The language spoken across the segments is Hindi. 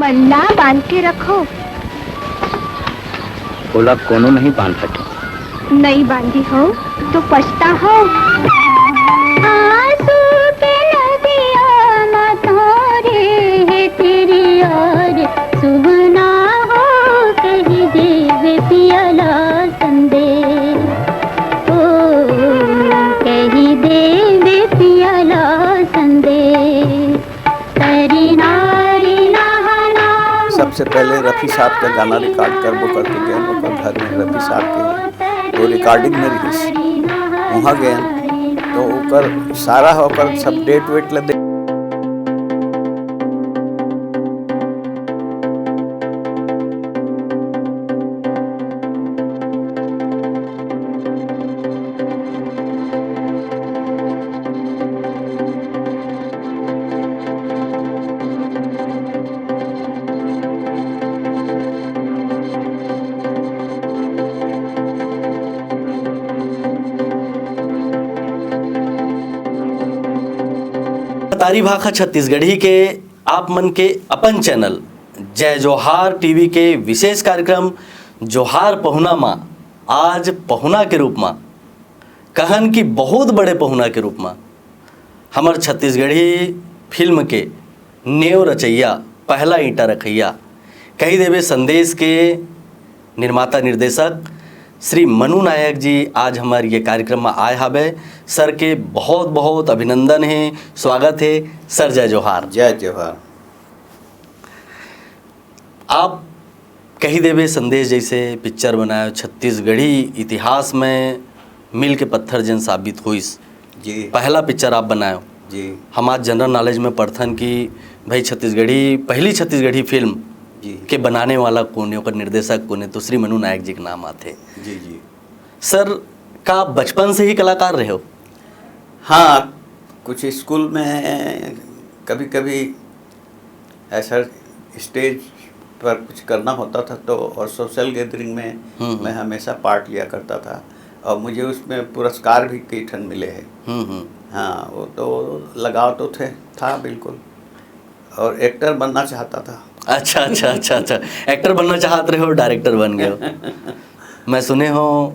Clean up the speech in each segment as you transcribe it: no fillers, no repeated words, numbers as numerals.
मल्ला बांध के रखो। बोला कोनो नहीं बांध सके। नहीं बांधी हो तो पछता हो। आंसू के नदियाँ मतोरे है तेरी और सुबह हो कहीं देवे पियाला संदेश। ओ कहीं देवे पियाला संदेश। तेरी नारी नहाना। सबसे पहले रफ़ी साहब का गाना रिकॉर्ड कर वो करके गए। वो घर में रफ़ी साहब के वो रिकॉर्डिंग में रही वहाँ गए तो ओकर सारा होकर सब डेट वेट ले तारी भाखा छत्तीसगढ़ी के आप मन के अपन चैनल जय जोहार टीवी के विशेष कार्यक्रम जोहार पहुना माँ आज पहुना के रूप में कहन की बहुत बड़े पहुना के रूप में हमार छत्तीसगढ़ी फिल्म के नेव रचैया पहला ईंटा रखैया कही देवे संदेश के निर्माता निर्देशक श्री मनु नायक जी आज हमारे ये कार्यक्रम में आए हवे। सर के बहुत बहुत अभिनंदन है, स्वागत है सर। जय जोहार। जय जोहार। आप कही देवे संदेश जैसे पिक्चर बनाए छत्तीसगढ़ी इतिहास में मील के पत्थर जन साबित हुईस जी। पहला पिक्चर आप बनाए जी। हम आज जनरल नॉलेज में पढ़थन कि भाई छत्तीसगढ़ी पहली छत्तीसगढ़ी फिल्म जी के बनाने वाला कौन है, और निर्देशक कौन है, तो श्री मनु नायक जी के नाम आते। जी जी। सर का बचपन से ही कलाकार रहे हो? हाँ, कुछ स्कूल में कभी कभी ऐसा स्टेज पर कुछ करना होता था तो और सोशल गैदरिंग में मैं हमेशा पार्ट लिया करता था और मुझे उसमें पुरस्कार भी कई ठन मिले हैं। हाँ, वो तो लगाव तो था बिल्कुल, और एक्टर बनना चाहता था। अच्छा, एक्टर बनना चाहते रहे हो, डायरेक्टर बन गए हो। मैं सुने हो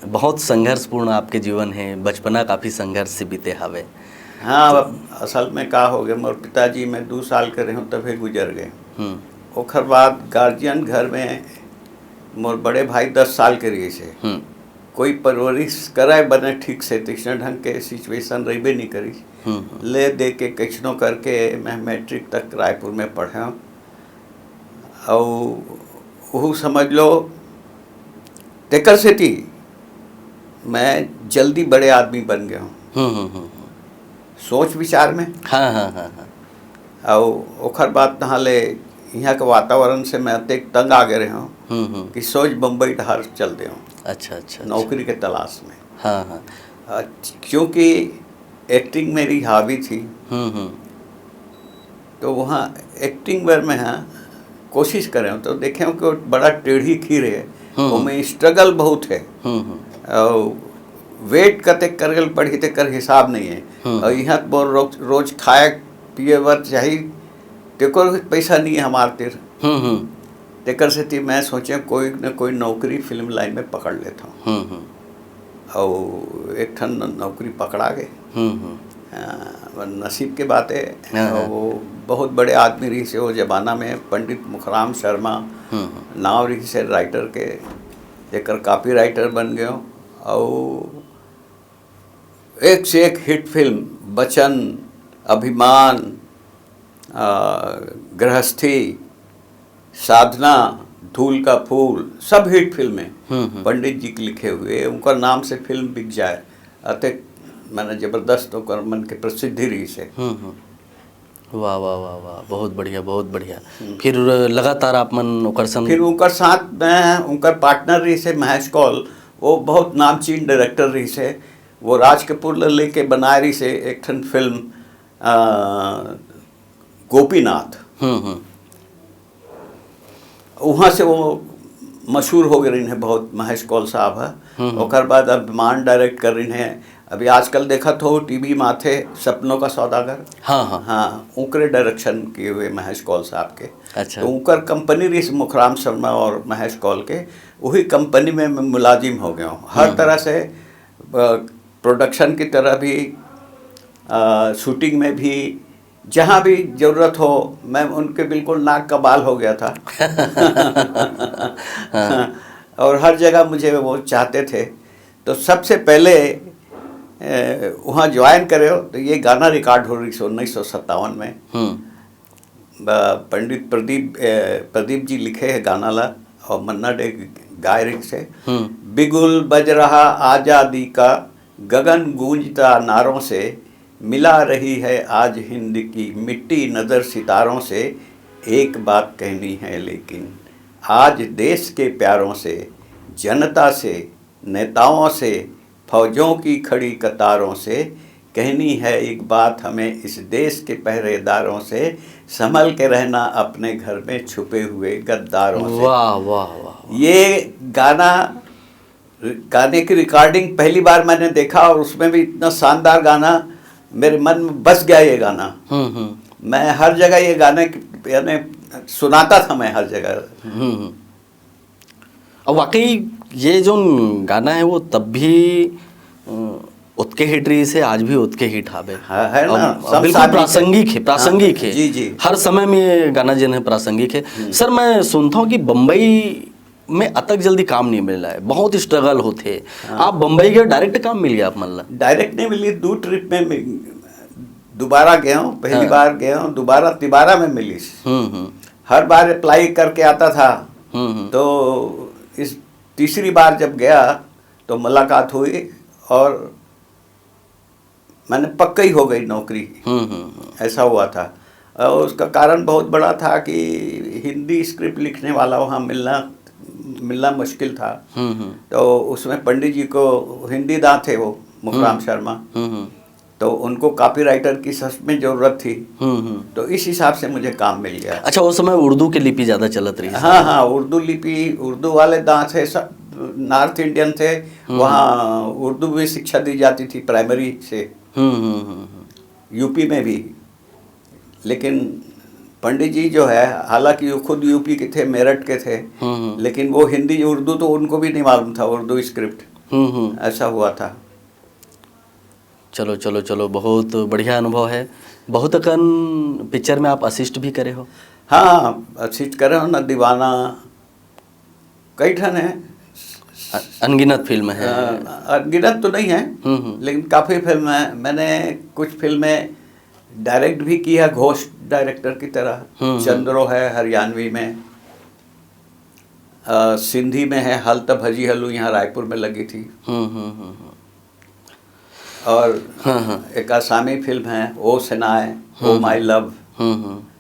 बहुत संघर्षपूर्ण आपके जीवन है, बचपना काफ़ी संघर्ष से बीते हवे। हाँ, असल में का हो गया, मोर पिताजी मैं 2 साल के रहे तभी गुजर गए। ओखर बाद गार्जियन घर में मोर बड़े भाई 10 साल के रही से कोई परवरिश कराए बने ठीक से तीक्ष्ण ढंग के सिचुएशन रही नहीं करी। ले दे के कैसनो करके मैं मैट्रिक तक रायपुर में पढ़ा और वो समझ लो तेकर से थी मैं जल्दी बड़े आदमी बन गया हूँ सोच विचार में। हाँ। और ओखर बात नहा ले यहाँ के वातावरण से मैं अत्यंत तंग आ गए हूँ कि सोच बम्बई ढार चल दे हूँ। अच्छा। नौकरी के तलाश में। हाँ। क्योंकि एक्टिंग मेरी हॉबी थी तो वहाँ एक्टिंग वर में हाँ कोशिश करें तो देखें कि बड़ा टेढ़ी खीर है, उसमें स्ट्रगल बहुत है और वेट कते करल पढ़ी ते कर हिसाब नहीं है। और यहाँ बोल रोज खाए पिए वर चाहिए तेको पैसा नहीं है हमारे तिर। तेकर से थी मैं सोचे कोई न कोई नौकरी फिल्म लाइन में पकड़ लेता हूँ और एक ठन नौकरी पकड़ा गए। नसीब के बात है। वो बहुत बड़े आदमी रही से वो जमाना में पंडित मुखराम शर्मा नाव रही से राइटर के जेकर कॉपी राइटर बन गए और एक से एक हिट फिल्म बचन, अभिमान, गृहस्थी, साधना, धूल का फूल सब हिट फिल्में पंडित जी के लिखे हुए। उनका नाम से फिल्म बिक जाए अतः मैंने जबरदस्त होकर मन के प्रसिद्धि रही से। वाह वाह वाह वाह, बहुत बढ़िया बहुत बढ़िया। फिर लगातार आप मन ओकर संग फिर उनकर साथ मैं उनकर पार्टनर रही से महेश कौल, वो बहुत नामचीन डायरेक्टर रही से। वो राज कपूर लेके बनाए रही से एक ठन फिल्म गोपीनाथ। वहाँ से वो मशहूर हो गए हैं बहुत, महेश कौल साहब है। ओकर बाद अभिमान डायरेक्ट कर रही हैं। अभी आजकल देखा तो टीवी माथे सपनों का सौदागर। हाँ। उनके डायरेक्शन किए हुए महेश कौल साहब के। अच्छा। तो उनकर कंपनी रही मुखराम शर्मा और महेश कौल के, वही कंपनी में मैं मुलाजिम हो गया हूँ। हर तरह से प्रोडक्शन की तरह भी, शूटिंग में भी, जहाँ भी ज़रूरत हो मैं उनके बिल्कुल नाक का बाल हो गया था। और हर जगह मुझे वो चाहते थे। तो सबसे पहले वहाँ ज्वाइन करे हो तो ये गाना रिकॉर्ड हो रही थी 1957 में। पंडित प्रदीप जी लिखे है गाना ला, और मन्ना डे गाय रही से। बिगुल बज रहा आज़ादी का, गगन गूंजता नारों से, मिला रही है आज हिंद की मिट्टी नज़र सितारों से। एक बात कहनी है लेकिन आज देश के प्यारों से, जनता से, नेताओं से, फौजों की खड़ी कतारों से, कहनी है एक बात हमें इस देश के पहरेदारों से, संभल के रहना अपने घर में छुपे हुए गद्दारों से। वाह वाह वाह। ये गाने की रिकॉर्डिंग पहली बार मैंने देखा, और उसमें भी इतना शानदार गाना, मेरे मन में बस गया ये गाना। मैं हर जगह ये गाने यानी सुनाता था, मैं हर जगह। और वाकई ये जो गाना है वो तब भी उतके हिट रही से, आज भी उतके हिट हावे। है ना, बिल्कुल प्रासंगिक है, प्रासंगिक है। जी जी, हर समय में ये गाना जो है प्रासंगिक है। सर मैं सुनता हूँ कि बम्बई में अतक जल्दी काम नहीं मिल रहा है, बहुत स्ट्रगल होते। आप बम्बई के डायरेक्ट काम मिल गया आप मान ला? डायरेक्ट नहीं मिली, 2 ट्रिप में दोबारा गया हूँ। पहली बार गया हूँ, दोबारा तिबारा में मिली। हर बार अप्लाई करके आता था। तो इस तीसरी बार जब गया तो मुलाकात हुई, और मैंने पक्का ही हो गई नौकरी। ऐसा हुआ था। और उसका कारण बहुत बड़ा था कि हिंदी स्क्रिप्ट लिखने वाला वहाँ मिलना मुश्किल था। तो उसमें पंडित जी को हिंदी दां थे, वो मुखराम शर्मा, तो उनको कॉपीराइटर की सच में ज़रूरत थी। तो इस हिसाब से मुझे काम मिल गया। अच्छा, उस समय उर्दू की लिपि ज़्यादा चलत रही? हाँ हाँ, उर्दू लिपि, उर्दू वाले दां थे, सब नॉर्थ इंडियन थे। वहाँ उर्दू भी शिक्षा दी जाती थी प्राइमरी से। यूपी में भी। लेकिन पंडित जी जो है, हालांकि वो खुद यूपी के थे, मेरठ के थे, लेकिन वो हिंदी उर्दू तो उनको भी नहीं मालूम था, उर्दू स्क्रिप्ट। ऐसा हुआ था। चलो चलो चलो, बहुत बढ़िया अनुभव है। बहुत कन पिक्चर में आप असिस्ट भी करे हो? हाँ, असिस्ट करे हो ना, दीवाना, कई ठन है, अनगिनत फिल्म है। अनगिनत तो नहीं है, लेकिन काफ़ी फिल्म है। मैंने कुछ फिल्में डायरेक्ट भी की है, घोस्ट डायरेक्टर की तरह। चंद्रो है हरियाणवी में, सिंधी में है हल तब हजी हलू, यहाँ रायपुर में लगी थी। और एक आसामी फिल्म है ओ सेनाए, ओ माई लव,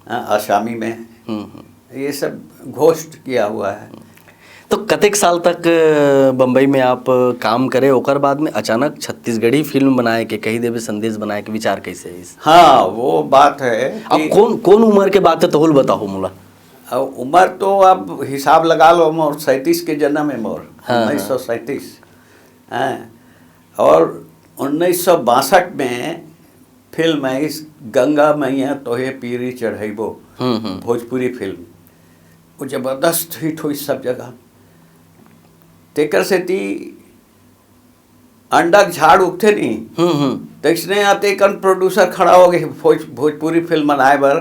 आसामी में। ये सब घोस्ट किया हुआ है। तो कतेक साल तक बम्बई में आप काम करे, ओकर बाद में अचानक छत्तीसगढ़ी फिल्म बनाए के, कही देवे संदेश बनाए के विचार कैसे है? हाँ, वो बात है। अब कौन उम्र के बात है तो बताओ मुला। अब उम्र तो अब हिसाब लगा लो, मोर 37 के जन्म है, मोर 1937। और 1962 में फिल्म है इस गंगा मैया तोहे पीरी चढ़ैबो, भोजपुरी फिल्म। वो जबरदस्त हिट हुई सब जगह। तेकर से ती अंडा झाड़ उगते नहीं, तो इसने आते कन प्रोड्यूसर खड़ा हो गए भोजपुरी फिल्म बनाए बर।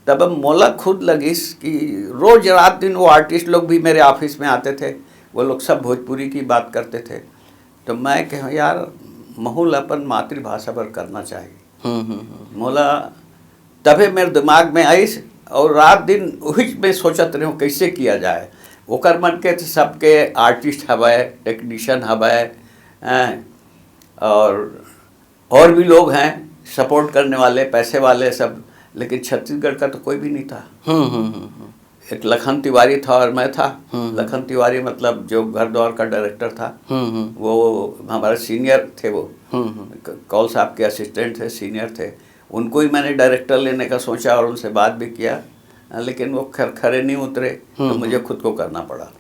तब मोला खुद लगिस कि रोज रात दिन वो आर्टिस्ट लोग भी मेरे ऑफिस में आते थे, वो लोग सब भोजपुरी की बात करते थे। तो मैं कह यार, महूल अपन मातृभाषा पर करना चाहिए। मोला तभी मेरे दिमाग में आई, और रात दिन वही में सोचत रहे कैसे किया जाए। ओकर मन के सबके आर्टिस्ट हवे, टेक्नीशियन हवे, और भी लोग हैं सपोर्ट करने वाले, पैसे वाले सब, लेकिन छत्तीसगढ़ का तो कोई भी नहीं था। एक लखन तिवारी था और मैं था। लखन तिवारी मतलब जो घर द्वार का डायरेक्टर था, वो हमारे सीनियर थे। वो कौल साहब के असिस्टेंट थे, सीनियर थे। उनको ही मैंने डायरेक्टर लेने का सोचा और उनसे बात भी किया, लेकिन वो खरे नहीं उतरे, तो मुझे खुद को करना पड़ा।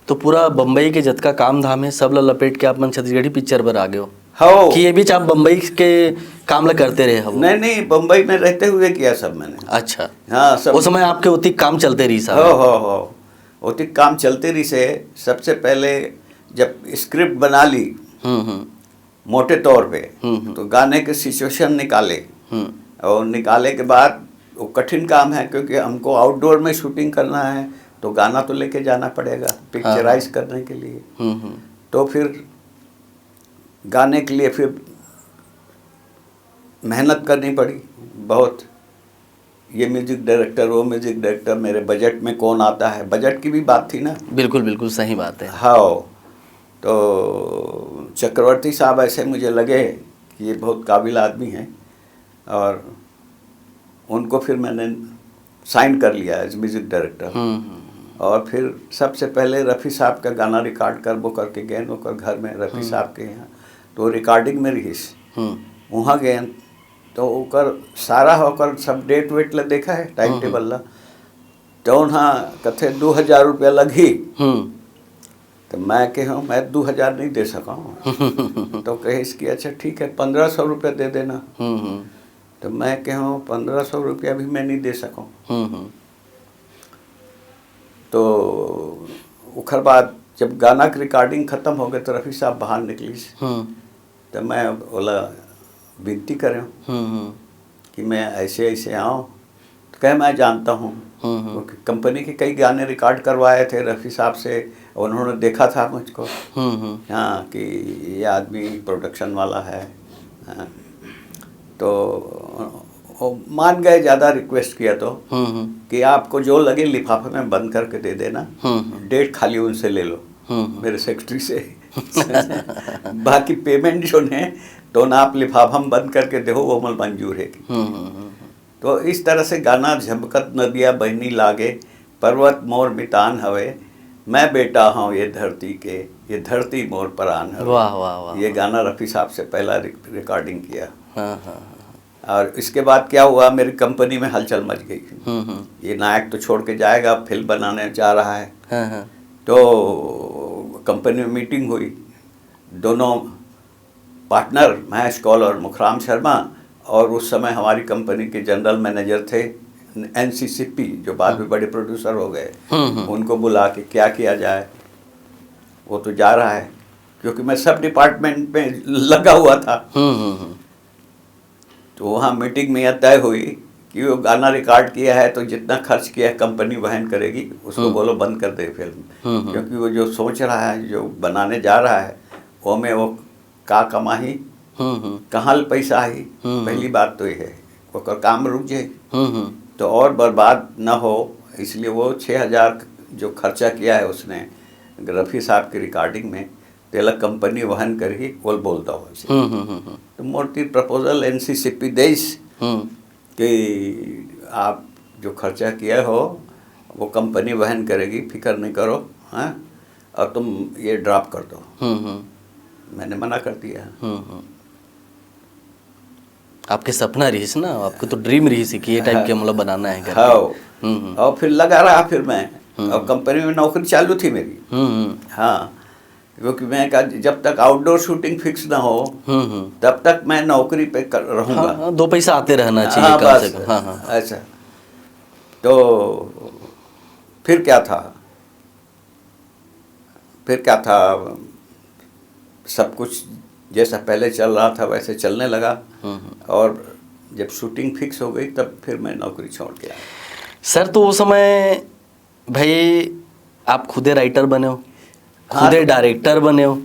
तो पूरा बम्बई के जतका काम धाम है सब ला लपेट के आप मन छत्तीसगढ़ी पिक्चर पर आ गए हो? हो कि ये बीच आप बम्बई के काम ला करते रहे हो? नहीं, बम्बई में रहते हुए किया सब मैंने। अच्छा, हाँ सब। उस समय आपके उतनी काम चलते रही साहब? हो उतनी काम चलते रही से सबसे पहले जब स्क्रिप्ट बना ली मोटे तौर पे, तो गाने के सिचुएशन निकाले, और निकाले के बाद वो कठिन काम है क्योंकि हमको आउटडोर में शूटिंग करना है, तो गाना तो लेके जाना पड़ेगा पिक्चराइज करने के लिए। तो फिर गाने के लिए फिर मेहनत करनी पड़ी बहुत। ये म्यूजिक डायरेक्टर, वो म्यूजिक डायरेक्टर, मेरे बजट में कौन आता है, बजट की भी बात थी ना। बिल्कुल बिल्कुल सही बात है। हाँ, तो चक्रवर्ती साहब ऐसे मुझे लगे कि ये बहुत काबिल आदमी हैं, और उनको फिर मैंने साइन कर लिया एज म्यूजिक डायरेक्टर। और फिर सबसे पहले रफ़ी साहब का गाना रिकॉर्ड कर वो करके गए ओकर घर में, रफ़ी साहब के यहाँ। तो रिकॉर्डिंग में रहीस, वहाँ गए तो ओकर सारा होकर सब डेट वेट ला देखा है, टाइम टेबल ला। तो वहाँ कथे 2000 रुपया लगी। तो मैं कह मैं 2000 नहीं दे सका हूँ। तो कहे इसकी अच्छा ठीक है 1500 रुपया दे देना। तो मैं कहूँ 1500 रुपया भी मैं नहीं दे सकूँ। तो उखर बाद जब गाना की रिकॉर्डिंग ख़त्म हो गई तो रफ़ी साहब बाहर निकली। तो मैं बोला विनती करें कि मैं ऐसे ऐसे आऊँ। तो कहे मैं जानता हूँ, क्योंकि कंपनी के कई गाने रिकॉर्ड करवाए थे रफ़ी साहब से, उन्होंने देखा था मुझको। हाँ कि ये आदमी प्रोडक्शन वाला है। हाँ, तो वो मान गए। ज़्यादा रिक्वेस्ट किया तो कि आपको जो लगे लिफाफे में बंद करके दे देना, डेट खाली उनसे ले लो, मेरे सेक्रेटरी से। बाकी पेमेंट जो ने तो ना आप लिफाफा में बंद करके दो, वो मल मंजूर है। तो इस तरह से गाना झमकत नदिया बहनी लागे, पर्वत मोर मितान हवे, मैं बेटा हूँ ये धरती के, ये धरती मोर परान हवे। वाह वाह वाह। ये गाना रफ़ी साहब से पहला रिकॉर्डिंग किया। और इसके बाद क्या हुआ, मेरी कंपनी में हलचल मच गई। ये नायक तो छोड़ के जाएगा, फिल्म बनाने जा रहा है। तो कंपनी में मीटिंग हुई, दोनों पार्टनर महेश कौल और मुखराम शर्मा, और उस समय हमारी कंपनी के जनरल मैनेजर थे NCCP, जो बाद में बड़े प्रोड्यूसर हो गए। उनको बुला के क्या किया जाए, वो तो जा रहा है, क्योंकि मैं सब डिपार्टमेंट में लगा हुआ था। तो वहाँ मीटिंग में यह तय हुई कि वो गाना रिकॉर्ड किया है तो जितना खर्च किया है कंपनी वहन करेगी, उसको बोलो बंद कर दे फिल्म। क्योंकि वो जो सोच रहा है, जो बनाने जा रहा है, वो में वो का कमाही, कहाँ पैसा आई, पहली बात तो ये है, वो काम रुक जाए तो और बर्बाद ना हो। इसलिए वो 6000 जो खर्चा किया है उसने रफ़ी साहब की रिकॉर्डिंग में, तेला कंपनी वहन कर ही बोल बोलता हो। तो मोटी प्रपोजल NCCP देश कि आप जो खर्चा किया हो वो कंपनी वहन करेगी, फिक्र नहीं करो, हाँ, और तुम ये ड्रॉप कर दो। मैंने मना कर दिया। आपके सपना रही ना, आपको तो ड्रीम रही कि ये टाइप के मतलब बनाना है करके। हाँ, और फिर लगा रहा फिर मैं, और कंपनी में नौकरी चालू थी मेरी। हाँ, क्योंकि मैं कहा जब तक आउटडोर शूटिंग फिक्स ना हो तब तक मैं नौकरी पे रहूँगा। हाँ, 2 पैसा आते रहना चाहिए। हाँ, कम से कम। हाँ, ऐसा। तो फिर क्या था, सब कुछ जैसा पहले चल रहा था वैसे चलने लगा। और जब शूटिंग फिक्स हो गई तब फिर मैं नौकरी छोड़ के आया। सर तो उस समय भाई आप खुदे राइटर बने हो, खुदे डायरेक्टर बने हो,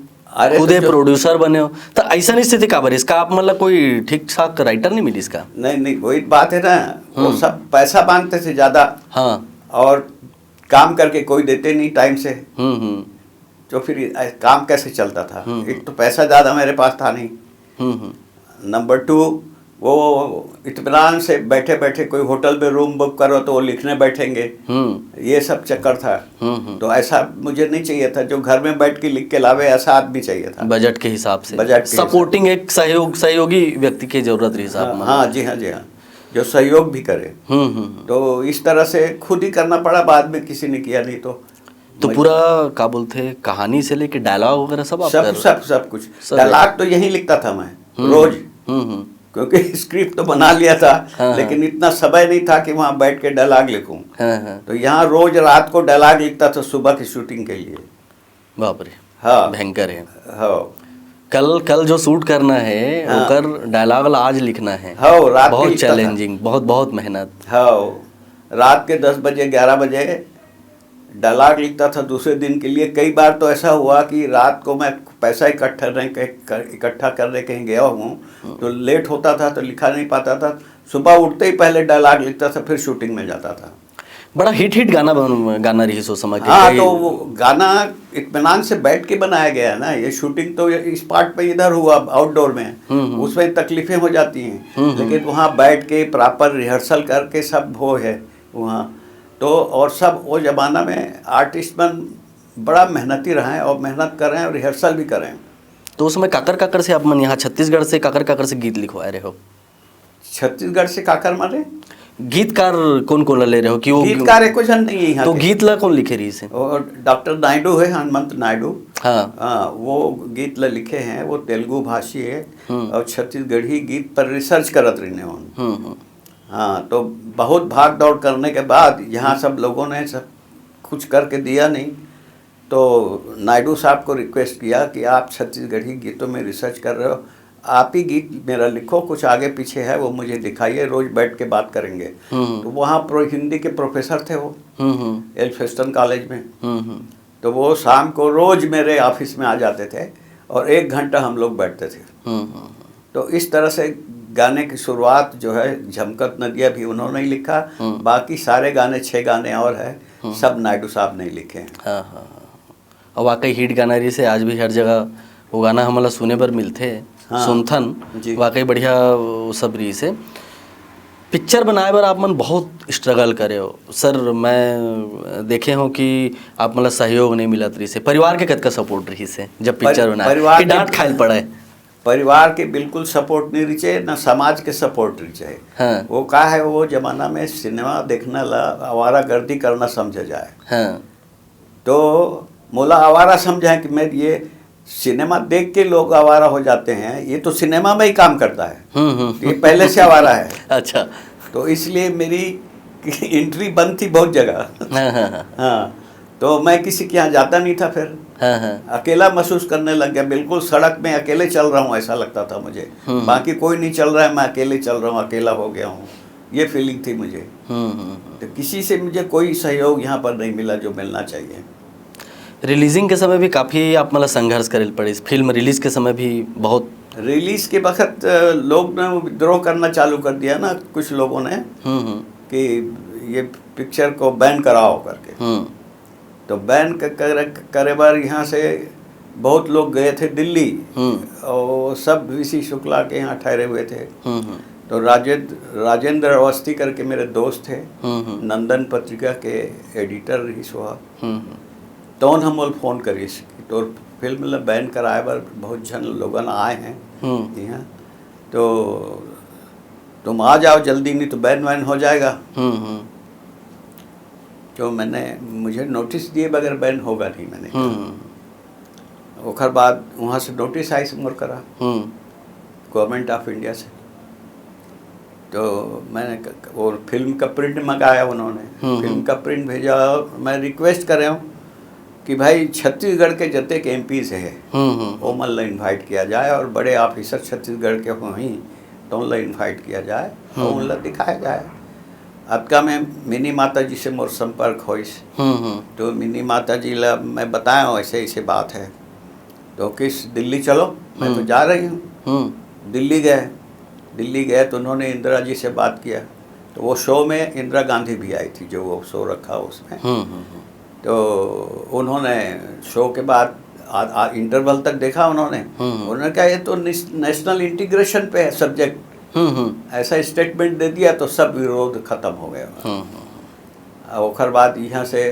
खुदे प्रोड्यूसर बने हो, तो ऐसा स्थिति का इसका आप मतलब कोई ठीक ठाक राइटर नहीं मिली इसका? नहीं, वही बात है ना, वो सब पैसा मांगते थे ज़्यादा। हाँ, और काम करके कोई देते नहीं टाइम से। तो फिर काम कैसे चलता था? एक तो पैसा ज़्यादा मेरे पास था नहीं, नंबर 2 वो इत्मीनान से बैठे बैठे कोई होटल में रूम बुक करो तो वो लिखने बैठेंगे, ये सब चक्कर था। तो ऐसा मुझे नहीं चाहिए था, जो घर में बैठ के लिख के लावे ऐसा आदमी चाहिए था। बजट के हिसाब से, बजट सपोर्टिंग एक सहयोगी व्यक्ति की जरूरत रही साहब। हाँ जी, जो सहयोग भी करे। तो इस तरह से खुद ही करना पड़ा, बाद में किसी ने किया नहीं। तो तो पूरा क्या बोलते कहानी से लेके डायलॉग वगैरह सब आप सब कुछ डायलॉग तो यही लिखता था मैं रोज, क्योंकि स्क्रिप्ट तो बना लिया था। लेकिन इतना समय नहीं था कि वहाँ बैठ के डायलॉग लिखूं। तो यहाँ रोज रात को डायलॉग लिखता था सुबह की शूटिंग के लिए। बाप रे, हाँ भयंकर है। हाँ, कल जो शूट करना है ओकर डायलॉग आज लिखना है। हाँ, रात बहुत चैलेंजिंग, बहुत मेहनत। हाँ, रात के 10 बजे 11 बजे डायलॉग लिखता था दूसरे दिन के लिए। कई बार तो ऐसा हुआ कि रात को मैं पैसा इकट्ठा करने कहीं गया हूँ तो लेट होता था तो लिखा नहीं पाता था। सुबह उठते ही पहले डायलॉग लिखता था, फिर शूटिंग में जाता था। बड़ा हिट गाना रही सो समय के। हाँ, तो वो गाना इत्मीनान से बैठ के बनाया गया है ना। ये शूटिंग तो इस पार्ट पे इधर हुआ आउटडोर में, उसमें तकलीफें हो जाती हैं। लेकिन वहाँ बैठ के प्रॉपर रिहर्सल करके सब वो है वहाँ तो। और सब वो ज़माना में आर्टिस्ट बन बड़ा मेहनती रहे हैं और मेहनत कर रहे हैं और रिहर्सल भी कर रहे हैं। तो उसमें काकर से आप मन यहाँ छत्तीसगढ़ से काकर से गीत लिखवा रहे हो? छत्तीसगढ़ से काकर मारे गीतकार कौन ले रहे हो कि वो गीतकार एक जन नहीं है यहाँ तो गीत ला कौन लिखे रही से? और डॉक्टर नायडू है, हनुमंत नायडू। हाँ, वो गीत ला लिखे हैं। वो तेलुगु भाषी है और छत्तीसगढ़ी गीत पर रिसर्च करत रही हैं। हाँ, तो बहुत भाग दौड़ करने के बाद यहाँ सब लोगों ने सब कुछ करके दिया नहीं, तो नायडू साहब को रिक्वेस्ट किया कि आप छत्तीसगढ़ी गीतों में रिसर्च कर रहे हो, आप ही गीत मेरा लिखो, कुछ आगे पीछे है वो मुझे दिखाइए, रोज बैठ के बात करेंगे। तो वहाँ हिंदी के प्रोफेसर थे वो एल्फिंस्टन कॉलेज में। तो वो शाम को रोज मेरे ऑफिस में आ जाते थे और 1 घंटा हम लोग बैठते थे। तो इस तरह से गाने की शुरुआत जो है झमकत नदिया भी उन्होंने ही लिखा। बाकी सारे गाने 6 गाने और है सब नायडू साहब ने लिखे हैं। हाँ, और वाकई हिट गाना रही से आज भी हर जगह वो गाना हमारा सुने पर मिलते। सुनथन वाकई बढ़िया वो सब रही से। पिक्चर बनाए बर आप मन बहुत स्ट्रगल करे हो सर। मैं देखे हो कि आप मतलब सहयोग नहीं मिलत रही से। परिवार के कतका सपोर्ट रही से जब पिक्चर बनाए? डांट खाइल पड़ा है? परिवार के बिल्कुल सपोर्ट नहीं रही चाहिए, ना समाज के सपोर्ट रही चाहिए। हाँ। वो का है, वो जमाना में सिनेमा देखना ला आवारा गर्दी करना समझा जाए। हाँ। तो मोला आवारा समझा कि मैं ये सिनेमा देख के लोग आवारा हो जाते हैं, ये तो सिनेमा में ही काम करता है। ये पहले से आवारा है। अच्छा, तो इसलिए मेरी एंट्री बंद थी बहुत जगह। हाँ, तो मैं किसी के यहाँ जाता नहीं था। फिर अकेला महसूस करने लग गया। बिल्कुल सड़क में अकेले चल रहा हूँ ऐसा लगता था मुझे। बाकी कोई नहीं चल रहा है, मैं अकेले चल रहा हूँ, अकेला हो गया हूँ, ये फीलिंग थी मुझे। तो किसी से मुझे कोई सहयोग यहाँ पर नहीं मिला जो मिलना चाहिए। रिलीजिंग के समय भी काफ़ी आप मतलब संघर्ष करे पड़े। फिल्म रिलीज के समय भी बहुत। रिलीज के वक्त लोग ने विद्रोह करना चालू कर दिया ना कुछ लोगों ने कि ये पिक्चर को बैन कराओ करके। तो बैन करे बार यहाँ से बहुत लोग गए थे दिल्ली और सब वीसी शुक्ला के यहाँ ठहरे हुए थे। तो राजेंद्र अवस्थी करके मेरे दोस्त थे, नंदन पत्रिका के एडिटर रही सुहा। तो हम फ़ोन करी तो फिल्म बैन कराए बार बहुत जन लोगन आए हैं यहाँ, तो तुम आ जाओ जल्दी नहीं तो बैन वैन हो जाएगा। तो मुझे नोटिस दिए बगैर बैन होगा नहीं। मैंने ओखर बाद वहाँ से नोटिस आई मोर करा गवर्नमेंट ऑफ इंडिया से। तो मैंने वो फिल्म का प्रिंट मंगाया, उन्होंने फिल्म का प्रिंट भेजा। मैं रिक्वेस्ट कर रहा हूँ कि भाई छत्तीसगढ़ के जते के एमपी से है वो मन इन्वाइट किया जाए और बड़े ऑफिसर छत्तीसगढ़ के हों तो उन इन्वाइट किया जाए और उन दिखाया जाए। अतका में मिनी माता जी से मोर संपर्क होइस। तो मिनी माता जी ला मैं बताया ऐसे ऐसे बात है, तो किस दिल्ली चलो, मैं तो जा रही हूँ। दिल्ली गए तो उन्होंने इंदिरा जी से बात किया। तो वो शो में इंदिरा गांधी भी आई थी, जो वो शो रखा उसमें। तो उन्होंने शो के बाद इंटरवल तक देखा। उन्होंने कहा ये तो नेशनल इंटीग्रेशन पे है सब्जेक्ट, ऐसा स्टेटमेंट दे दिया तो सब विरोध खत्म हो गया। ओखर बाद यहाँ से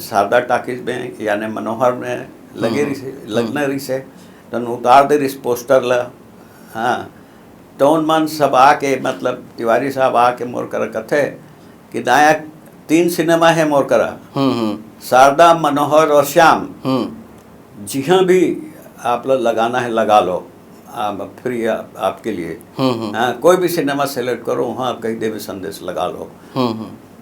शारदा टाकिज में यानी मनोहर में लगने रही से तो उतार दे रिस पोस्टर ला। हाँ, तो उन मन सब आके मतलब तिवारी साहब आके मोर कर कथे कि नायक 3 सिनेमा है मोर करा, शारदा, मनोहर और श्याम। जहाँ भी आप लोग लगाना है लगा लो, फ्री आपके लिए। कोई भी सिनेमा सेलेक्ट करो, वहाँ कहीं देवे संदेश लगा लो।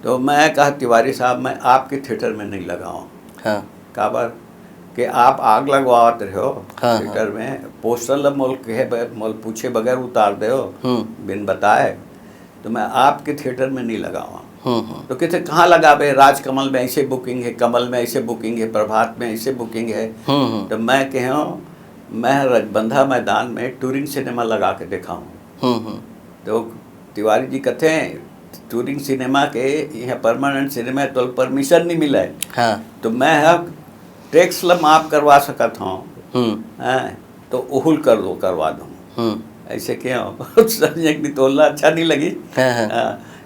तो मैं कहा तिवारी साहब मैं आपके थिएटर में नहीं लगाऊँ। कहा बार कि आप आग लगवाते रहे हो थिएटर में, पोस्टर मोल कहे मोल पूछे बगैर उतार दे हो बिन बताए, तो मैं आपके थिएटर में नहीं लगाऊँ। तो कहते कहाँ लगा बे, राजकमल में ऐसे बुकिंग है, कमल में ऐसे बुकिंग है, प्रभात में ऐसे बुकिंग है। तो मैं कह मैं रजबंधा मैदान में टूरिंग सिनेमा लगा के देखा हूँ। तो तिवारी जी कहते हैं टूरिंग सिनेमा के यहाँ परमानेंट सिनेमा तो परमिशन नहीं मिला है। तो मैं टैक्स माफ करवा सकता हूँ, तो उहुल कर दो, करवा दूँ। ऐसे क्यों संजय की तोलना अच्छा नहीं लगी।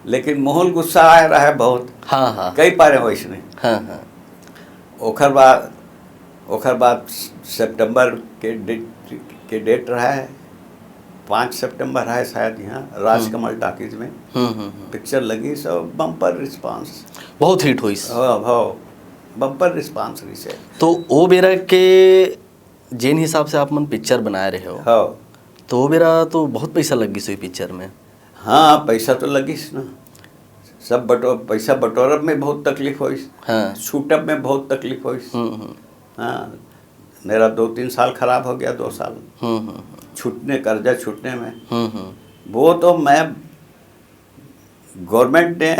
लेकिन मोहल गुस्सा आ रहा है बहुत। कई पारे हो इसने। ओखर बाद सितंबर के डेट रहा है, 5 सितंबर है शायद, यहाँ राजकमल टॉकीज में पिक्चर लगी। सब बम्पर रिस्पांस, बहुत हिट हुई। बम्पर रिस्पांस रही से। तो वो बेरा के जिन हिसाब से आप मन पिक्चर बना रहे हो, तो वो बेरा तो बहुत पैसा लग गई पिक्चर में। हाँ पैसा तो लगी ना, सब पैसा बटोरब में बहुत तकलीफ हुई। छूटब में बहुत तकलीफ हुई। हाँ मेरा 2-3 साल खराब हो गया, 2 साल छूटने, कर्जा छूटने में। वो तो मैं गवर्नमेंट ने,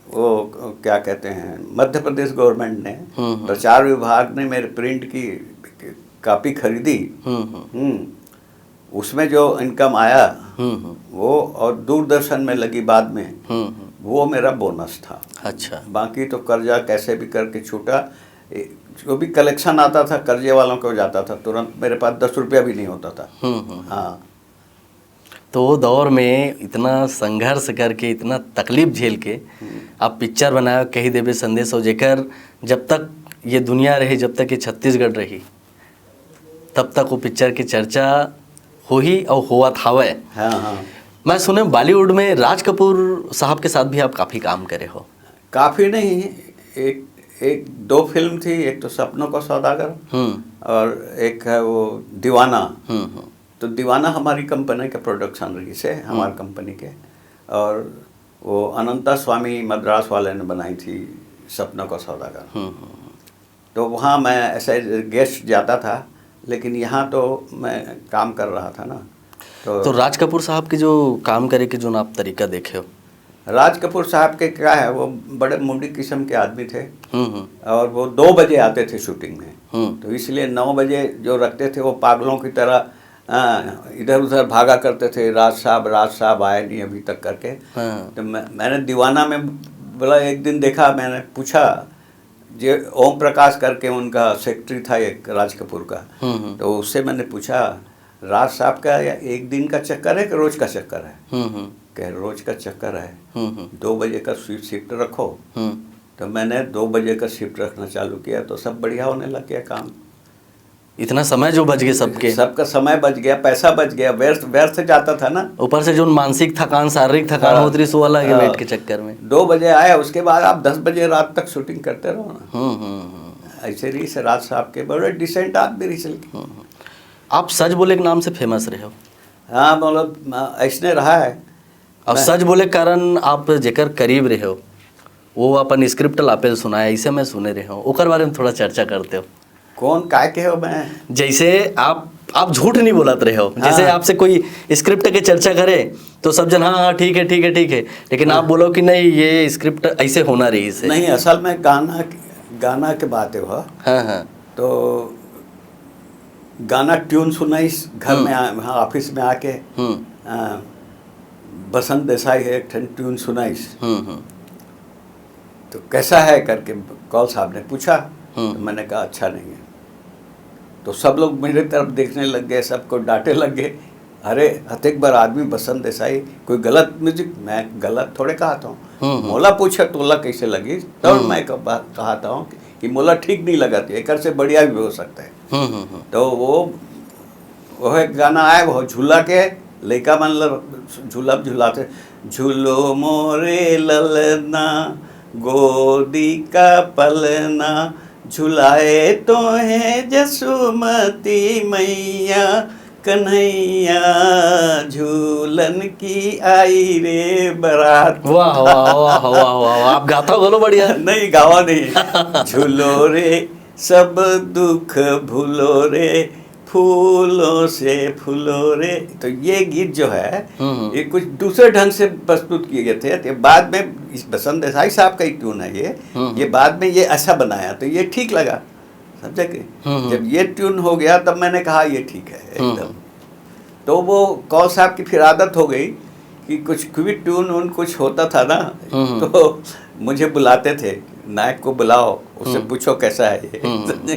वो क्या कहते हैं, मध्य प्रदेश गवर्नमेंट ने, प्रचार विभाग ने मेरे प्रिंट की कॉपी खरीदी। उसमें जो इनकम आया वो, और दूरदर्शन में लगी बाद में, वो मेरा बोनस था। अच्छा। बाकी तो कर्जा कैसे भी करके छूटा। जो भी कलेक्शन आता था कर्जे वालों को जाता था तुरंत, मेरे पास 10 रुपया भी नहीं होता था। हाँ। तो वो दौर में इतना संघर्ष करके, इतना तकलीफ झेल के आप पिक्चर बनाए कही देवे संदेश, और जेकर जब तक ये दुनिया रही, जब तक ये छत्तीसगढ़ रही, तब तक वो पिक्चर की चर्चा हो ही और हुआ था। हाँ। मैं सुने बॉलीवुड में राज कपूर साहब के साथ भी आप काफ़ी काम करे हो। काफ़ी नहीं, एक 2 फिल्म थी, एक तो सपनों का सौदागर और एक है वो दीवाना। तो दीवाना हमारी कंपनी का प्रोडक्शन रही से, हमारी कंपनी के, और वो अनंता स्वामी मद्रास वाले ने बनाई थी सपनों का सौदागर। तो वहाँ मैं ऐसे गेस्ट जाता था, लेकिन यहाँ तो मैं काम कर रहा था ना। तो राज कपूर साहब के जो काम करे के जो आप तरीका देखे हो, राज कपूर साहब के क्या है, वो बड़े मूडी किस्म के आदमी थे। और वो 2 बजे आते थे शूटिंग में। तो इसलिए 9 बजे जो रखते थे वो पागलों की तरह इधर उधर भागा करते थे, राज साहब आए नहीं अभी तक करके। तो मैंने दीवाना में बोला, एक दिन देखा, मैंने पूछा, जो ओम प्रकाश करके उनका सेक्रेटरी था एक राज कपूर का, तो उससे मैंने पूछा राज साहब का एक दिन का चक्कर है कि रोज का चक्कर है? कह रोज का चक्कर है, 2 बजे का शिफ्ट रखो। तो मैंने 2 बजे का शिफ्ट रखना चालू किया, तो सब बढ़िया होने लग गया काम। इतना समय जो बच गया, सबका समय बच गया, पैसा बच गया, व्यर्थ जाता था ना। ऊपर से जो मानसिक थकान, शारीरिक थकान होती रही, सो अलग वेट के चक्कर में। 2 बजे आया, उसके बाद आप 10 बजे रात तक शूटिंग करते रहो ना। ऐसे रही से राज साहब के बड़े डिसेंट आदमी रही। आप सच बोले के नाम से फेमस रहे हो। हाँ मतलब ऐसने रहा है। अब सच बोले कारण आप जेकर करीब रहे हो, वो अपन स्क्रिप्ट लापे सुनाए, ऐसे मैं सुने रहे हो, ओकर बारे में थोड़ा चर्चा करते हो। कौन काय के हो? मैं जैसे आप झूठ नहीं बोलत रहे हो। जैसे आपसे कोई स्क्रिप्ट के चर्चा करे तो सब जन हाँ ठीक है, लेकिन आप बोलो कि नहीं ये स्क्रिप्ट ऐसे होना रही इसे। नहीं, असल में गाना के बात है वो। हाँ। तो गाना ट्यून सुनाई घर में, ऑफिस में आके बसंत देसाई है एक ट्यून सुनाई। तो कैसा है करके कौल साहब ने पूछा। तो मैंने कहा अच्छा नहीं है। तो सब लोग मेरे तरफ देखने लग गए, सबको डांटे लग गए, अरे हतेक बार आदमी बसंत देसाई कोई गलत म्यूजिक। मैं गलत थोड़े कहता हूँ, मोला पूछा तोला कैसे लगी, तो मैं कहता हूँ कि मोला ठीक नहीं लगा, तो एक से बढ़िया भी हो सकता है। तो वो एक गाना आया, वो झूला के लड़का मन झूलाते, झूलो मोरे ललना गोदी का पलना झुलाए तो है जसुमती मैया, कन्हैया झूलन की आई रे बारात। वाह वाह वाह वाह वाह, आप गाता हो बोलो बढ़िया। नहीं गावा नहीं। झूलो रे सब दुख भूलो रे, फूलों से फूलो रे। तो ये गीत जो है ये कुछ दूसरे ढंग से प्रस्तुत किए गए थे। तो बाद में इस बसंत देसाई साहब का ही ट्यून है ये बाद में ये ऐसा बनाया तो ये ठीक लगा, समझे कि जब ये ट्यून हो गया तब मैंने कहा ये ठीक है एकदम। तो वो कौल साहब की फिर आदत हो गई कि कुछ भी ट्यून उन कुछ होता था ना तो मुझे बुलाते थे, नायक को बुलाओ उससे पूछो कैसा है ये।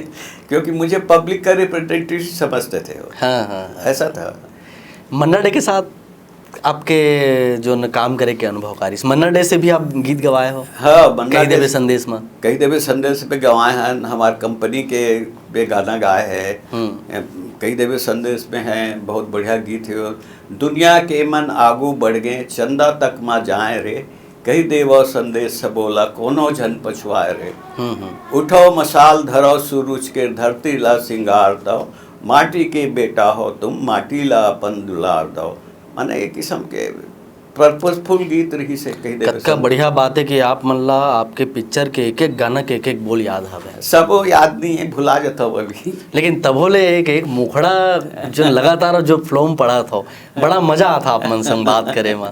क्योंकि मुझे पब्लिक का रिप्रेजेंटेटिव समझते थे वो। ऐसा था। मन्ना डे के साथ आपके जो न काम करे के अनुभवकारी, मन्ना डे से भी आप गीत गवाए हो? हाँ, कही देवे संदेश में, कही देवे संदेश पे गवाए हैं, हमारे कंपनी के पे गाना गाए हैं। कही देवे संदेश में हैं, बहुत बढ़िया गीत है। दुनिया के मन आगू बढ़ गए, चंदा तक माँ जाए रे, कही देव संदेश सबोला कोनो जन पछुआए रे। उठो मसाल धरो सूरज के, धरती ला सिंगार दो, माटी के बेटा हो तुम, माटी ला अपन दुलार दो। माने एक किस्म के पर्पसफुल गीत रही से कही देवे। कक्का बढ़िया बात है कि आप मतलब आपके पिक्चर के एक एक गाना के एक एक बोल याद हवे। सब वो याद नहीं है, भुला जाता हूँ अभी। लेकिन तभोले एक एक मुखड़ा जो लगातार जो फ्लो में पड़ा था, बड़ा मजा आता आप मन संग बात करे में।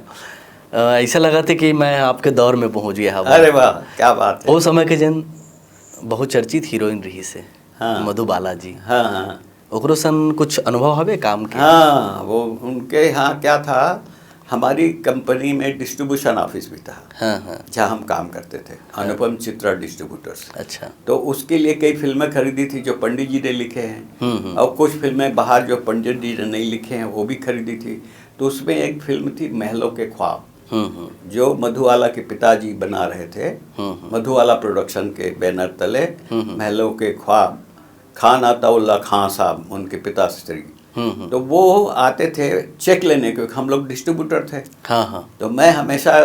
ऐसा लगा था कि मैं आपके दौर में पहुंच गया। अरे वाह क्या बात है। वो समय के जन बहुचर्चित हीरोइन रही से मधुबाला जी। हाँ ओकरो सन कुछ अनुभव हवे काम के? हाँ, वो उनके यहाँ क्या था, हमारी कंपनी में डिस्ट्रीब्यूशन ऑफिस भी था। जहाँ हम काम करते थे, अनुपम चित्रा डिस्ट्रीब्यूटर्स। अच्छा। तो उसके लिए कई फिल्में खरीदी थी जो पंडित जी ने लिखे हैं, और कुछ फिल्में बाहर जो पंडित जी ने नहीं लिखे हैं वो भी खरीदी थी। तो उसमें एक फिल्म थी महलों के ख्वाब, जो मधुबाला के पिताजी बना रहे थे। मधुबाला प्रोडक्शन के बैनर तले महलों के ख्वाब, खान अताउल्ला खान साहब उनके पिताश्री। तो वो आते थे चेक लेने, क्योंकि हम लोग डिस्ट्रीब्यूटर थे। तो मैं हमेशा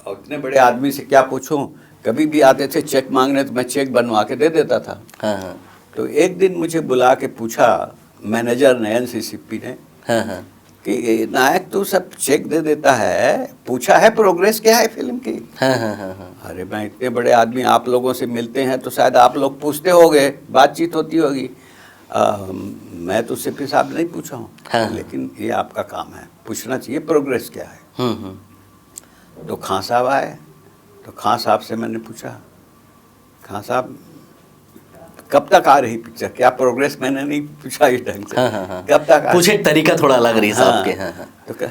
इतने बड़े आदमी से क्या पूछूं, कभी भी आते थे चेक मांगने तो मैं चेक बनवा के दे देता था। तो एक दिन मुझे बुला के पूछा मैनेजर नयन सिसिप्पी ने कि नायक तू सब चेक दे देता है, पूछा है प्रोग्रेस क्या है फिल्म की? अरे मैं इतने बड़े आदमी आप लोगों से मिलते हैं तो शायद आप लोग पूछते होंगे, बातचीत होती होगी। मैं तो सिर्फ साहब नहीं पूछा हूँ, लेकिन ये आपका काम है, पूछना चाहिए प्रोग्रेस क्या है। तो खान साहब आए, तो खान साहब से मैंने पूछा, खान साहब कब तक आ रही पिक्चर, क्या प्रोग्रेस? मैंने नहीं पूछा इस ढंग से। कब तक आ पूछे तरीका थोड़ा अलग रही साहब के। तो क्या,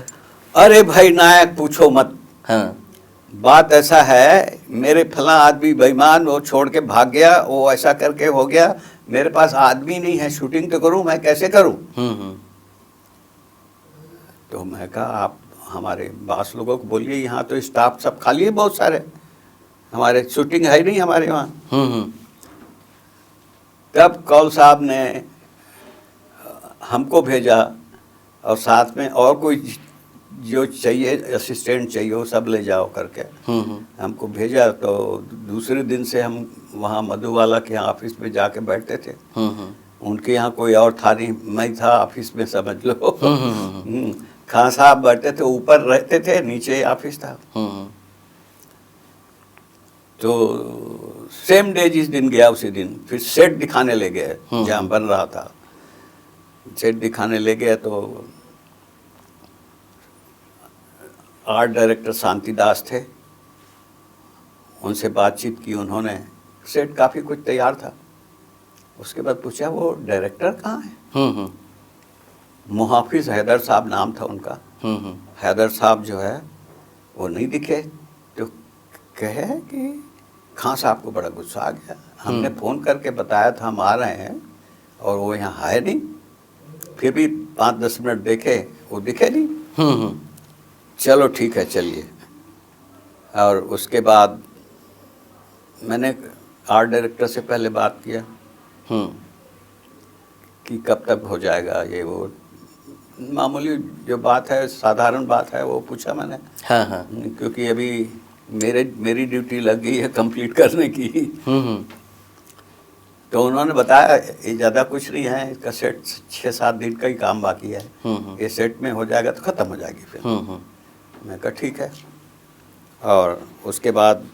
अरे भाई नायक पूछो मत। बात ऐसा है, मेरे फला आदमी बेईमान, वो छोड़ के भाग गया, वो ऐसा करके हो गया, मेरे पास आदमी नहीं है, शूटिंग तो करूं, मैं कैसे करूं? तो मैं कहा आप हमारे बॉस लोगों को बोलिए, यहाँ तो स्टाफ सब खाली है बहुत सारे, हमारे शूटिंग है नहीं हमारे वहाँ। तब कौल साहब ने हमको भेजा, और साथ में और कोई जो चाहिए असिस्टेंट चाहिए वो सब ले जाओ करके हमको भेजा। तो दूसरे दिन से हम वहाँ मधुबाला के यहाँ ऑफिस में जाके बैठते थे। उनके यहाँ कोई और था नहीं, मैं था ऑफिस में, समझ लो। खान साहब बैठते थे, ऊपर रहते थे, नीचे ऑफिस था। तो सेम डे जिस दिन गया उसी दिन फिर सेट दिखाने ले गए जहाँ बन रहा था। सेट दिखाने ले गए तो आर्ट डायरेक्टर शांति दास थे, उनसे बातचीत की उन्होंने, सेट काफ़ी कुछ तैयार था। उसके बाद पूछा वो डायरेक्टर कहाँ है? मुहाफिज हैदर साहब नाम था उनका। हैदर साहब जो है वो नहीं दिखे। तो कहे कि खान साहब को बड़ा गुस्सा आ गया, हमने फ़ोन करके बताया था हम आ रहे हैं और वो यहाँ है नहीं। फिर भी 5-10 मिनट देखे, वो दिखे नहीं। चलो ठीक है चलिए। और उसके बाद मैंने आर्ट डायरेक्टर से पहले बात किया कि कब तक हो जाएगा ये वो, मामूली जो बात है, साधारण बात है, वो पूछा मैंने। क्योंकि अभी मेरी ड्यूटी लग गई है कंप्लीट करने की। हम्म। तो उन्होंने बताया ये ज़्यादा कुछ नहीं है, इसका सेट 6-7 दिन का ही काम बाकी है, ये सेट में हो जाएगा तो ख़त्म हो जाएगी फिल्म। मैं कहा ठीक है। और उसके बाद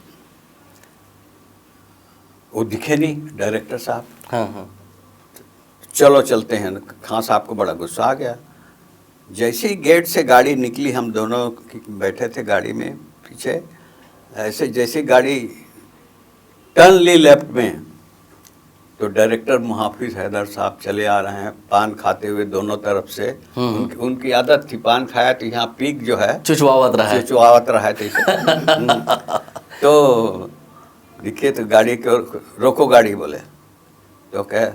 वो दिखे नहीं डायरेक्टर साहब। हाँ। चलो चलते हैं। खान साहब को बड़ा गुस्सा आ गया। जैसे ही गेट से गाड़ी निकली, हम दोनों बैठे थे गाड़ी में पीछे, ऐसे जैसे गाड़ी टर्न ली लेफ्ट में, तो डायरेक्टर मुहाफिज हैदर साहब चले आ रहे हैं पान खाते हुए दोनों तरफ से। उनकी आदत थी, पान खाया तो यहाँ पीक जो है चुचवावत रहा है। तो दिखे तो गाड़ी को रोको, गाड़ी बोले तो कहे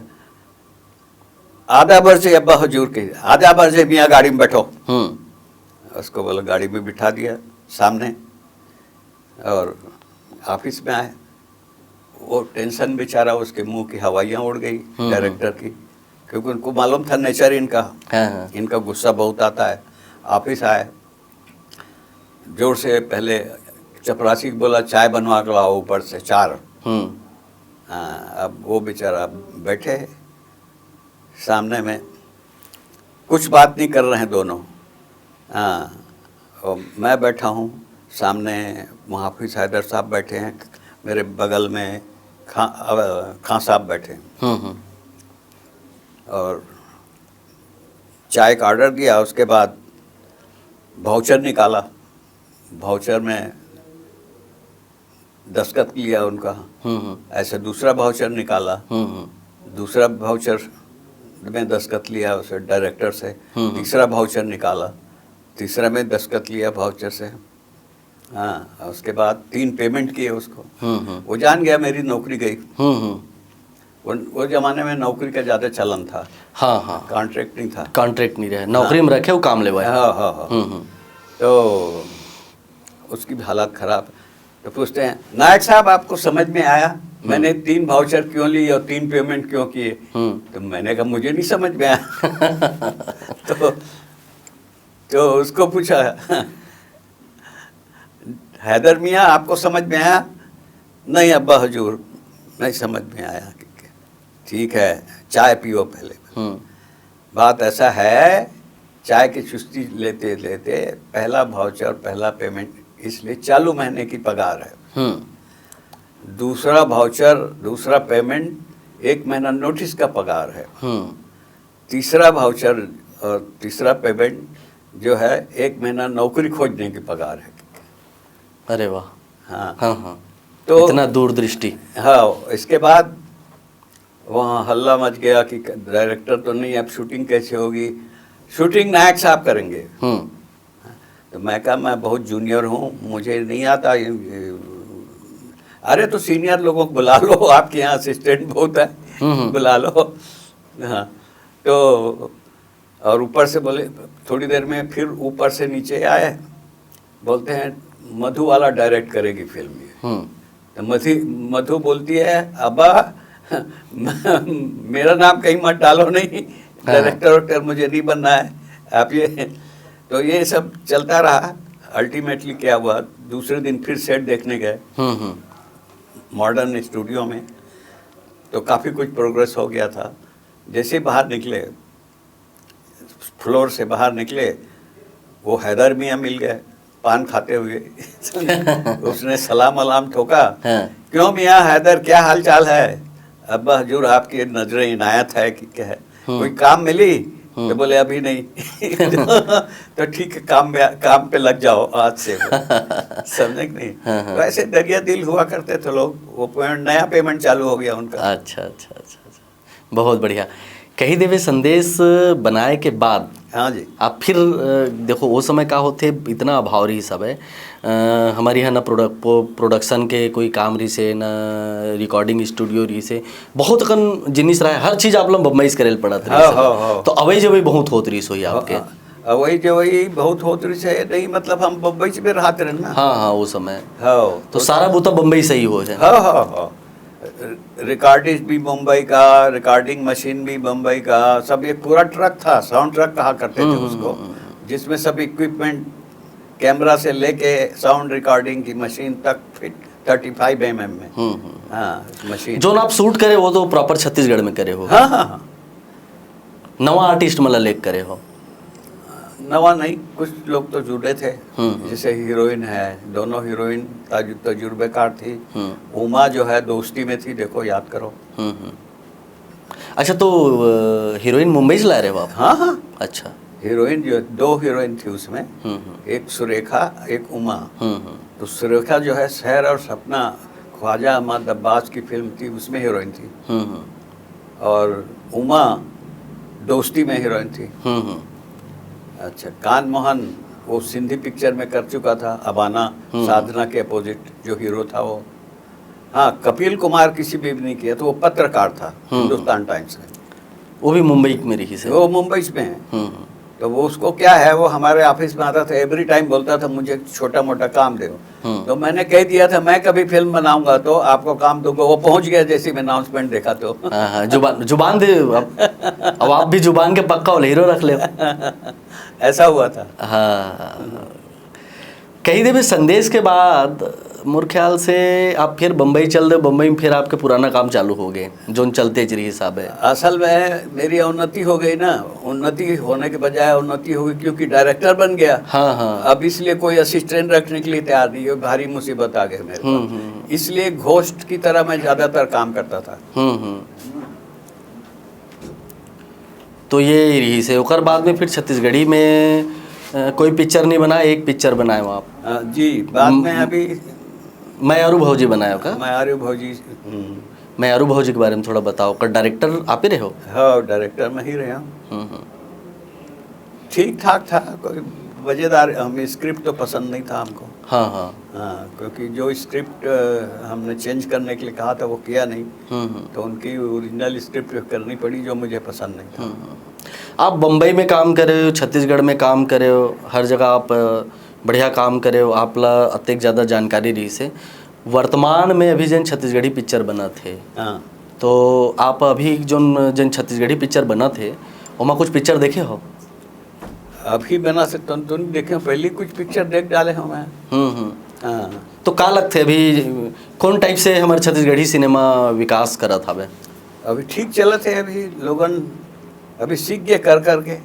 आधा बरसे अब्बा हुजूर के, आधा बरसे मियाँ गाड़ी में बैठो। उसको बोला, गाड़ी में बिठा दिया सामने और ऑफिस में आए। वो टेंशन बेचारा, उसके मुंह की हवाइयाँ उड़ गई डायरेक्टर की, क्योंकि उनको मालूम था नेचर इनका। इनका गुस्सा बहुत आता है। ऑफिस आए, जोर से पहले चपरासी को बोला चाय बनवा के लाओ ऊपर से 4। अब वो बेचारा बैठे सामने में, कुछ बात नहीं कर रहे हैं दोनों। और मैं बैठा हूँ सामने, मुहाफिज हैदर साहब बैठे हैं, मेरे बगल में खां साहब बैठे हैं। और चाय का ऑर्डर दिया। उसके बाद वाउचर निकाला, वाउचर में दस्तखत किया उनका। ऐसे दूसरा वाउचर निकाला, दूसरा वाउचर में दस्तखत लिया उसे डायरेक्टर से। तीसरा वाउचर निकाला, तीसरा में दस्तखत लिया वाउचर से। हाँ, उसके बाद 3 पेमेंट किए उसको। वो जान गया मेरी नौकरी गई। वो जमाने में नौकरी का ज़्यादा चलन था। हाँ। कॉन्ट्रैक्ट नहीं था। कॉन्ट्रैक्ट नहीं रहे, नौकरी में रखे वो काम ले। हाँ। तो उसकी भी हालत खराब। तो पूछते हैं, नायक साहब आपको समझ में आया मैंने 3 वाउचर क्यों लिए और 3 पेमेंट क्यों किए? तो मैंने कहा मुझे नहीं समझ में आया। तो उसको पूछा, हैदर मियाँ आपको समझ में आया? नहीं अब्बा हुजूर, नहीं समझ में आया। ठीक है, चाय पियो पहले। बात ऐसा है, चाय की चुस्की लेते लेते पहला वाउचर, पहला पेमेंट, इसलिए चालू महीने की पगार है। दूसरा वाउचर, दूसरा पेमेंट 1 महीना नोटिस का पगार है। तीसरा वाउचर और तीसरा पेमेंट जो है 1 महीना नौकरी खोजने की पगार है। अरे वाह। हाँ। तो इतना दूरदृष्टि। हाँ, इसके बाद वहाँ हल्ला मच गया कि डायरेक्टर तो नहीं, अब शूटिंग कैसे होगी? शूटिंग नायक साहब करेंगे। तो मैं कहा मैं बहुत जूनियर हूँ, मुझे नहीं आता। अरे तो सीनियर लोगों को बुला लो, आपके यहाँ असिस्टेंट बहुत है, बुला लो। हाँ, तो और ऊपर से बोले, थोड़ी देर में फिर ऊपर से नीचे आए, बोलते हैं मधु वाला डायरेक्ट करेगी फिल्म ये। तो मधु बोलती है, अब्बा मेरा नाम कहीं मत डालो, नहीं डायरेक्टर मुझे नहीं बनना है आप ये। तो ये सब चलता रहा। अल्टीमेटली क्या हुआ, दूसरे दिन फिर सेट देखने गए मॉडर्न स्टूडियो में, तो काफ़ी कुछ प्रोग्रेस हो गया था। जैसे बाहर निकले, फ्लोर से बाहर निकले, वो हैदर मियाँ मिल गए पान खाते हुए। उसने सलाम अलाम ठोका। क्यों मियाँ हैदर, क्या हाल चाल है? अब्बा हुजूर आपकी नजर इनायत है कि क्या है, कोई काम मिली? तो बोले अभी नहीं। तो ठीक है, काम पे लग जाओ आज से। समझे कि नहीं? वैसे दरिया दिल हुआ करते थे लोग। वो नया पेमेंट चालू हो गया उनका। अच्छा, बहुत बढ़िया। कही देवे संदेश बनाए के बाद हाँ जी, आप फिर देखो वो समय का होते इतना अभाव रही सब है। हमारे यहाँ ना प्रोडक्शन के कोई काम रही से, ना रिकॉर्डिंग स्टूडियो रही से, बहुत कन जिनिस रहा है, हर चीज़ आप लोग बम्बई करे पड़त रही। तो अवई जब बहुत होत रही सोई आपके वही जो वही बहुत होत रही से नहीं, मतलब हम बम्बई से भी रहते रहे ना। हाँ, वो समय। हाँ, तो सारा बुता बम्बई से ही हो जाए। हाँ, रिकॉर्डिस्ट भी मुंबई का, रिकॉर्डिंग मशीन भी मुंबई का, सब एक पूरा ट्रक था, साउंड ट्रक कहा करते थे उसको, जिसमें सब इक्विपमेंट कैमरा से लेके साउंड रिकॉर्डिंग की मशीन तक फिट 35 mm में। हाँ मशीन जो आप शूट करे वो तो प्रॉपर छत्तीसगढ़ में करे हो। हाँ हाँ हाँ। नवा आर्टिस्ट मतलब लेक करे हो? नवा नहीं, कुछ लोग तो जुड़े थे, जैसे हीरोइन है, दोनों हीरोइन तजुर्बेकार थी। उमा जो है दोस्ती में थी, देखो याद करो। अच्छा, तो हीरोइन मुंबई से ला रहे हो आप? हाँ हाँ। अच्छा, हीरोइन जो 2 हीरोइन थी उसमें, एक सुरेखा एक उमा। तो सुरेखा जो है शहर और सपना, ख्वाजा अहमद अब्बास की फिल्म थी, उसमें हीरोइन थी। और उमा दोस्ती में हीरोइन थी। अच्छा, कान मोहन वो सिंधी पिक्चर में कर चुका था, अबाना साधना के अपोजिट जो हीरो था वो। हाँ, कपिल कुमार किसी भी नहीं किया, तो वो पत्रकार था हिंदुस्तान टाइम्स में। वो भी मुंबई में रही से? वो मुंबई में है। तो वो उसको क्या है, वो हमारे ऑफिस में आता था, एवरी टाइम बोलता था मुझे छोटा मोटा काम दो। तो मैंने कह दिया था मैं कभी फिल्म बनाऊंगा तो आपको काम दूंगा। वो पहुंच गया जैसे मैं अनाउंसमेंट देखा तो। हाँ, जुबान दे। अब आप भी जुबान के पक्का हो, हीरो रख ले। ऐसा हुआ था। हाँ, कही देवे संदेश के बाद मोर ख्याल से आप फिर बम्बई चल दे। बम्बई में फिर आपके पुराना काम चालू हो गए, जो चलते जरी हिसाब है। असल में मेरी उन्नति हो गई ना, उन्नति होने के बजाय उन्नति हो गई क्योंकि डायरेक्टर बन गया। हाँ हाँ। अब इसलिए कोई असिस्टेंट रखने के लिए तैयार नहीं है, भारी मुसीबत आ गई मेरे को। इसलिए घोस्ट की तरह मैं ज्यादातर काम करता था। तो ये रही से ओकर बाद में फिर छत्तीसगढ़ी में कोई पिक्चर नहीं बना, एक पिक्चर बनाए हो आप? जी, बाद में अभी मैं अरु भौजी बनाए हो का? मैं अरु भौजी। मैं अरु भौजी के बारे में थोड़ा बताओ। कर डायरेक्टर आप ही रहे हो? हाँ, डायरेक्टर में ही रहा हूँ। ठीक ठाक था, कोई मजेदार। हमें स्क्रिप्ट तो पसंद नहीं था हमको। हाँ हाँ हाँ, क्योंकि जो स्क्रिप्ट हमने चेंज करने के लिए कहा था वो किया नहीं। तो उनकी ओरिजिनल स्क्रिप्ट करनी पड़ी जो मुझे पसंद नहीं था। आप बम्बई में काम करे हो, छत्तीसगढ़ में काम करे हो, हर जगह आप बढ़िया काम करे हो, आपला अत्यंत ज़्यादा जानकारी रही से। वर्तमान में अभी जन छत्तीसगढ़ी पिक्चर बना थे, हाँ, तो आप अभी जन छत्तीसगढ़ी पिक्चर बना थे वहाँ कुछ पिक्चर देखे हो? अभी बना से तो नहीं देखे, पहले कुछ पिक्चर देख डाले हो मैं। हाँ। तो का लगते अभी कौन टाइप से हमारे छत्तीसगढ़ी सिनेमा विकास करा था? अभी ठीक चला थे, अभी लोगन अभी सीख गए कर करके।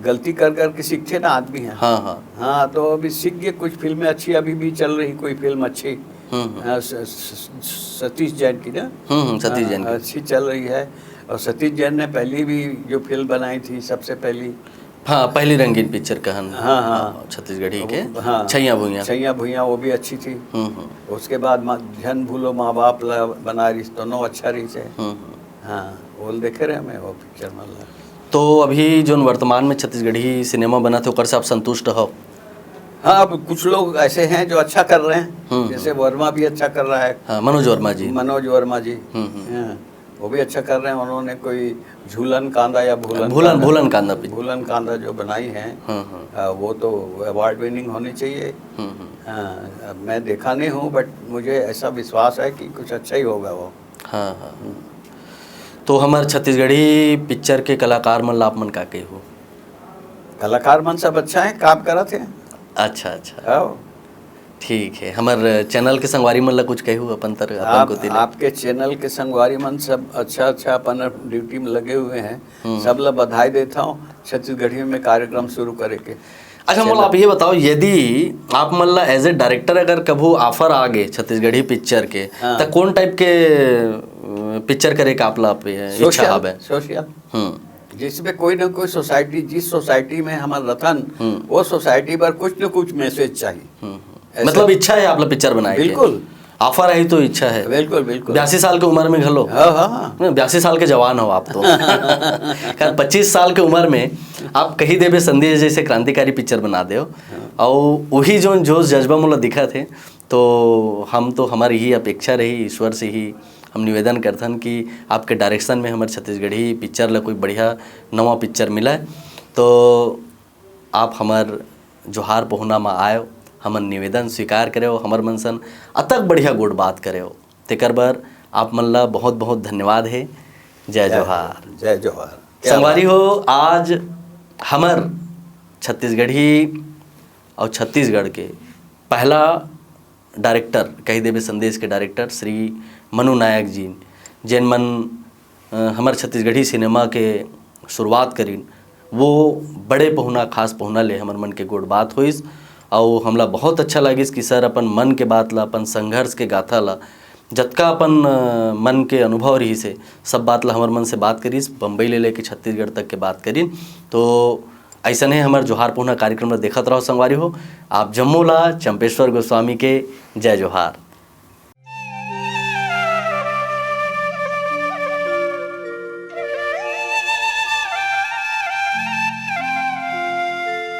गलती कर करके सीखते ना आदमी है। हाँ हाँ हाँ, तो अभी सीख गए। कुछ फिल्में अच्छी अभी भी चल रही, कोई फिल्म अच्छी सतीश जैन की ना, सतीश जैन की अच्छी चल रही है। और सतीश जैन ने पहली भी जो फिल्म बनाई थी सबसे पहली, हाँ, पहली रंगीन पिक्चर कहन। हाँ हाँ, छत्तीसगढ़ी के हाँ, छैया भुइयां। छैया भुइयां, वो भी अच्छी थी। उसके बाद जन भूलो माँ बाप ला बना रही, दोनों अच्छा रही से। हाँ, वो देखे रहे मैं वो पिक्चर मतलब। तो अभी जो वर्तमान में छत्तीसगढ़ी सिनेमा बना थे ओकर से आप संतुष्ट हो? हाँ, अब कुछ लोग ऐसे हैं जो अच्छा कर रहे हैं, जैसे वर्मा भी अच्छा कर रहा है। हाँ, मनोज वर्मा जी। हाँ, वो भी अच्छा कर रहे हैं। उन्होंने कोई झूलन कांदा या भूलन कांदा जो बनाई है, वो तो अवार्ड विनिंग होनी चाहिए। हाँ, अब मैं देखा नहीं हूँ, बट मुझे ऐसा विश्वास है कि कुछ अच्छा ही होगा वो। हाँ हाँ। तो हमारे छत्तीसगढ़ी पिक्चर के कलाकार मन आप मन का के हो? कलाकार मन सब अच्छा है, काम करा थे। अच्छा अच्छा, ठीक है। हमारे चैनल के संगवारी मन ला कुछ कहू अपन तर अपन को तिले? आपके चैनल के संगवारी मन सब अच्छा अपन ड्यूटी में लगे हुए हैं। सब ला बधाई देता हूँ छत्तीसगढ़ी में कार्यक्रम शुरू करे के। अच्छा, मोला आप ये बताओ, यदि आप मन ला एज ए डायरेक्टर अगर कभू ऑफर आ गए छत्तीसगढ़ी पिक्चर के, तो कौन टाइप के पिक्चर करे का आप ला इच्छा है? सोशल, जिसमें कोई ना कोई सोसाइटी, जिस सोसाइटी में हमारा रतन, वो सोसाइटी पर कुछ न कुछ मैसेज चाहिए। मतलब इच्छा है आप लोग पिक्चर बनाए? बिल्कुल, ऑफर आई तो इच्छा है। बिल्कुल बिल्कुल। 82 साल की उम्र में घलो? हाँ, 82 साल के जवान हो आप तो। 25 साल के उम्र में आप कही देवे संदेश जैसे क्रांतिकारी पिक्चर बना दे, और वही जो जोश जज्बा मुला दिखा थे, तो हम तो हमारी ही अपेक्षा रही, ईश्वर से ही हम निवेदन करथन कि आपके डायरेक्शन में हमारे छत्तीसगढ़ी पिक्चर ला कोई बढ़िया नवा पिक्चर मिला, तो आप हमार जोहार पहुना में आयो, हमन निवेदन स्वीकार करे हो, हमर मन सन अतक बढ़िया गुड बात करे हो। तेकर बर आप मन ला बहुत बहुत धन्यवाद है। जय जोहार। जय जोहार। संगवारी हो, आज हमर छत्तीसगढ़ी और छत्तीसगढ़ के पहला डायरेक्टर कहिदेबे संदेश के डायरेक्टर श्री मनु नायक जी, जिन मन हमारे छत्तीसगढ़ी सिनेमा के शुरुआत करीन, वो बड़े पहुना खास पहुना ले हमर मन के गोड़ बात होइस और हमला बहुत अच्छा लगिस कि सर अपन मन के बात ला, अपन संघर्ष के गाथा ला, जतका अपन मन के अनुभव रही से सब बात ला हमर मन से बात करीस, बम्बई ले लेके छत्तीसगढ़ तक के बात करीन। तो ऐसा नहीं हमारे जोहार पहुना कार्यक्रम ला देखत रहो संगवारी हो। आप जम्मू ला चंपेश्वर गोस्वामी के जय जोहार।